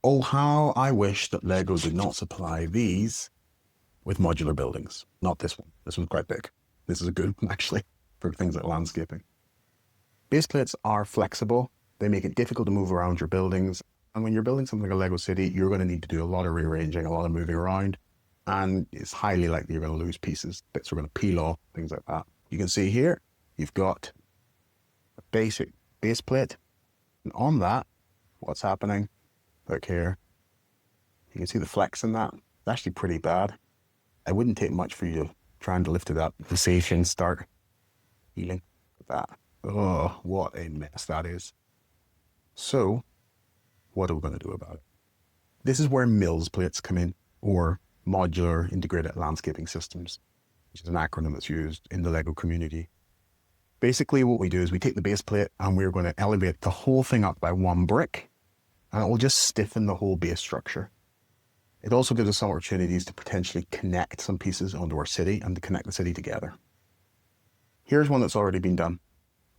Oh, how I wish that Lego did not supply these with modular buildings. Not this one. This one's quite big. This is a good one, actually, for things like landscaping. Base plates are flexible. They make it difficult to move around your buildings. And when you're building something like a Lego city, you're going to need to do a lot of rearranging, a lot of moving around. And it's highly likely you're going to lose pieces. Bits are going to peel off, things like that. You can see here, you've got a basic base plate. And on that, what's happening? Look here. You can see the flex in that. It's actually pretty bad. It wouldn't take much for you to trying to lift it up. The sensation start healing with that. Oh, what a mess that is. So, what are we going to do about it? This is where MILS plates come in, or Modular Integrated Landscaping Systems, which is an acronym that's used in the Lego community. Basically, what we do is we take the base plate and we're going to elevate the whole thing up by one brick, and it will just stiffen the whole base structure. It also gives us some opportunities to potentially connect some pieces onto our city and to connect the city together. Here's one that's already been done.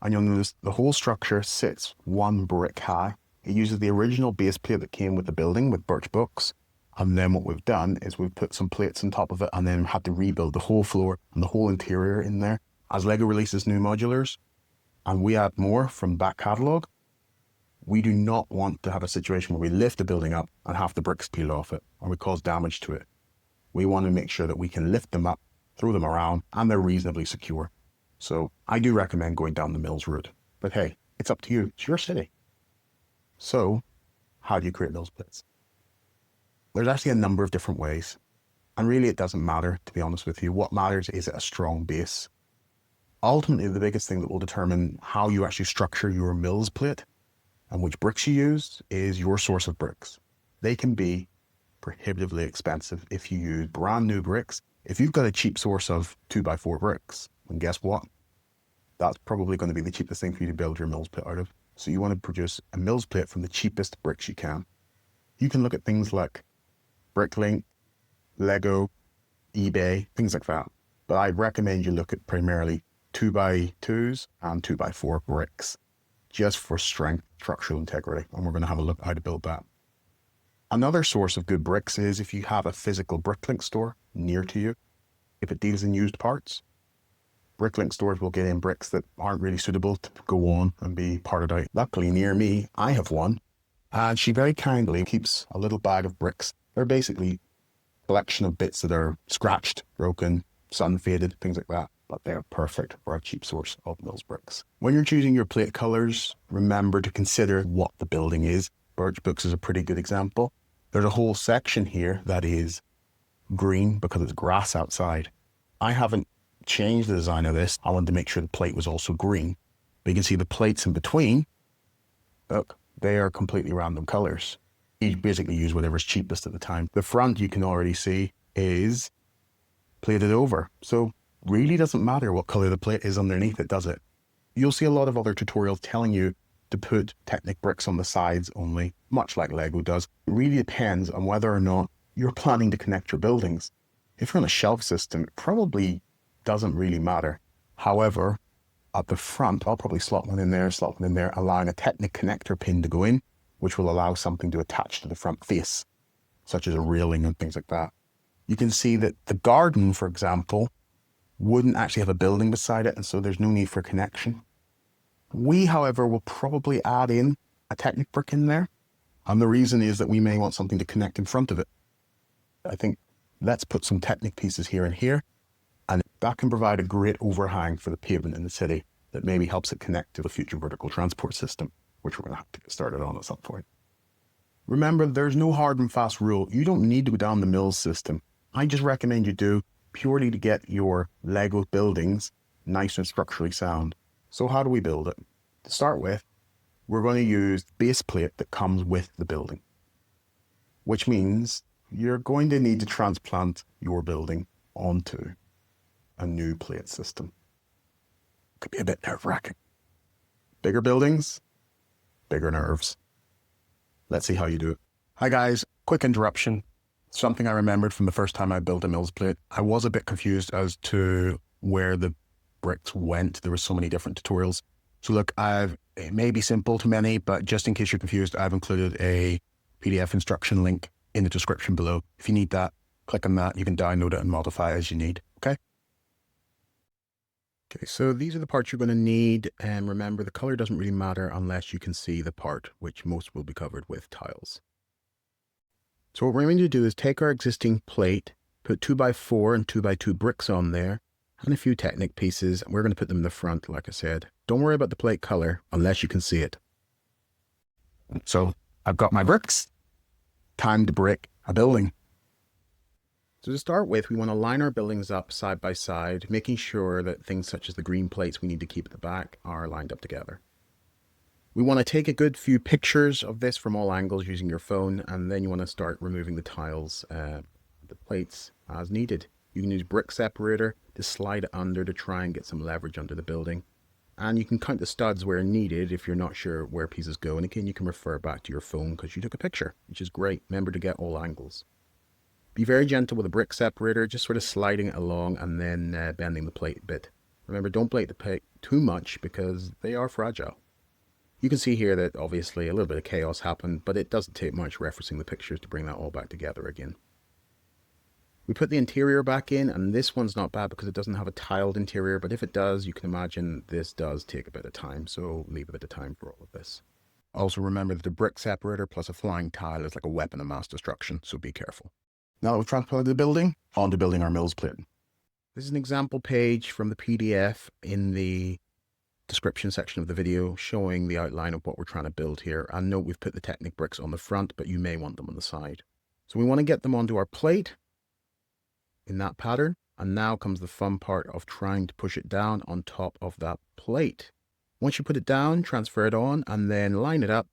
And you'll notice the whole structure sits one brick high. It uses the original base plate that came with the building with Birch Books. And then what we've done is we've put some plates on top of it and then had to rebuild the whole floor and the whole interior in there. As Lego releases new modulars and we add more from back catalogue, we do not want to have a situation where we lift the building up and half the bricks peel off it or we cause damage to it. We want to make sure that we can lift them up, throw them around, and they're reasonably secure. So I do recommend going down the MILS route. But hey, it's up to you. It's your city. So how do you create MILS plates? There's actually a number of different ways. And really it doesn't matter, to be honest with you. What matters is a strong base. Ultimately, the biggest thing that will determine how you actually structure your MILS plate and which bricks you use is your source of bricks. They can be prohibitively expensive if you use brand new bricks. If you've got a cheap source of 2x4 bricks, and guess what? That's probably going to be the cheapest thing for you to build your MILS plate out of. So you want to produce a MILS plate from the cheapest bricks you can. You can look at things like Bricklink, Lego, eBay, things like that. But I recommend you look at primarily 2x2s and 2x4 bricks, just for strength, structural integrity. And we're going to have a look at how to build that. Another source of good bricks is if you have a physical Bricklink store near to you, if it deals in used parts. Bricklink stores will get in bricks that aren't really suitable to go on and be parted out. Luckily, near me, I have one, and she very kindly keeps a little bag of bricks. They're basically a collection of bits that are scratched, broken, sun-faded, things like that, but they're perfect for a cheap source of MILS bricks. When you're choosing your plate colors, remember to consider what the building is. Birch Books is a pretty good example. There's a whole section here that is green because it's grass outside. I haven't changed the design of this. I wanted to make sure the plate was also green. But you can see the plates in between, look, they are completely random colors. You basically use whatever's cheapest at the time. The front, you can already see, is plated over. So really doesn't matter what color the plate is underneath it, does it? You'll see a lot of other tutorials telling you to put Technic bricks on the sides only, much like Lego does. It really depends on whether or not you're planning to connect your buildings. If you're on a shelf system, it probably doesn't really matter. However, at the front, I'll probably slot one in there, allowing a Technic connector pin to go in, which will allow something to attach to the front face, such as a railing and things like that. You can see that the garden, for example, wouldn't actually have a building beside it, and so there's no need for connection. We, however, will probably add in a Technic brick in there, and the reason is that we may want something to connect in front of it. I think let's put some Technic pieces here and here, and that can provide a great overhang for the pavement in the city that maybe helps it connect to the future vertical transport system, which we're going to have to get started on at some point. Remember, there's no hard and fast rule. You don't need to go down the MILS system. I just recommend you do, purely to get your Lego buildings nice and structurally sound. So how do we build it? To start with, we're going to use the base plate that comes with the building, which means you're going to need to transplant your building onto a new plate system. Could be a bit nerve-wracking. Bigger buildings, bigger nerves. Let's see how you do it. Hi guys, quick interruption. Something I remembered from the first time I built a MILS plate. I was a bit confused as to where the bricks went. There were so many different tutorials. So look, it may be simple to many, but just in case you're confused, I've included a PDF instruction link in the description below. If you need that, click on that. You can download it and modify it as you need. Okay. Okay, so these are the parts you're going to need. And remember, the color doesn't really matter unless you can see the part, which most will be covered with tiles. So what we're going to do is take our existing plate, put 2x4 and 2x2 bricks on there, and a few Technic pieces. We're going to put them in the front, like I said. Don't worry about the plate color unless you can see it. So I've got my bricks. Time to brick a building. So to start with, we want to line our buildings up side by side, making sure that things such as the green plates we need to keep at the back are lined up together. We want to take a good few pictures of this from all angles using your phone, and then you want to start removing the tiles, the plates as needed. You can use brick separator to slide it under to try and get some leverage under the building. And you can count the studs where needed if you're not sure where pieces go. And again, you can refer back to your phone because you took a picture, which is great. Remember to get all angles. Be very gentle with a brick separator, just sort of sliding it along and then bending the plate a bit. Remember, don't plate the plate too much because they are fragile. You can see here that obviously a little bit of chaos happened, but it doesn't take much referencing the pictures to bring that all back together again. We put the interior back in, and this one's not bad because it doesn't have a tiled interior, but if it does, you can imagine this does take a bit of time, so leave a bit of time for all of this. Also remember that the brick separator plus a flying tile is like a weapon of mass destruction, so be careful. Now that we've transplanted the building, on to building our MILS plate. This is an example page from the PDF in the description section of the video showing the outline of what we're trying to build here. And note we've put the Technic bricks on the front, but you may want them on the side. So we want to get them onto our plate in that pattern, and now comes the fun part of trying to push it down on top of that plate. Once you put it down, transfer it on and then line it up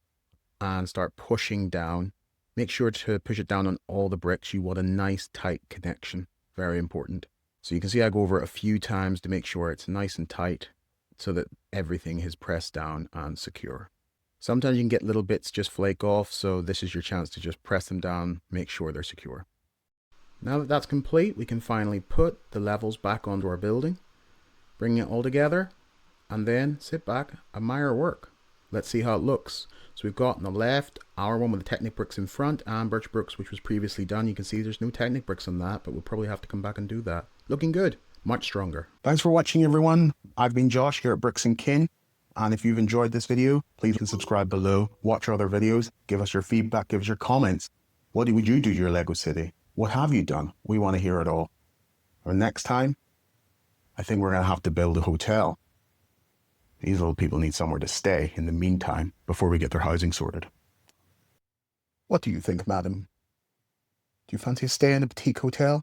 and start pushing down. Make sure to push it down on all the bricks. You want a nice tight connection, very important. So you can see I go over it a few times to make sure it's nice and tight so that everything is pressed down and secure. Sometimes you can get little bits just flake off, so this is your chance to just press them down, make sure they're secure. Now that that's complete, we can finally put the levels back onto our building, bring it all together, and then sit back, admire our work. Let's see how it looks. So we've got on the left, our one with the Technic bricks in front, and Birch Books, which was previously done. You can see there's no Technic bricks on that, but we'll probably have to come back and do that. Looking good, much stronger. Thanks for watching, everyone. I've been Josh here at Bricks and Kin. And if you've enjoyed this video, please subscribe below, watch our other videos, give us your feedback, give us your comments. What would you do to your Lego city? What have you done? We want to hear it all. Or next time, I think we're going to have to build a hotel. These little people need somewhere to stay in the meantime before we get their housing sorted. What do you think, madam? Do you fancy a stay in a boutique hotel?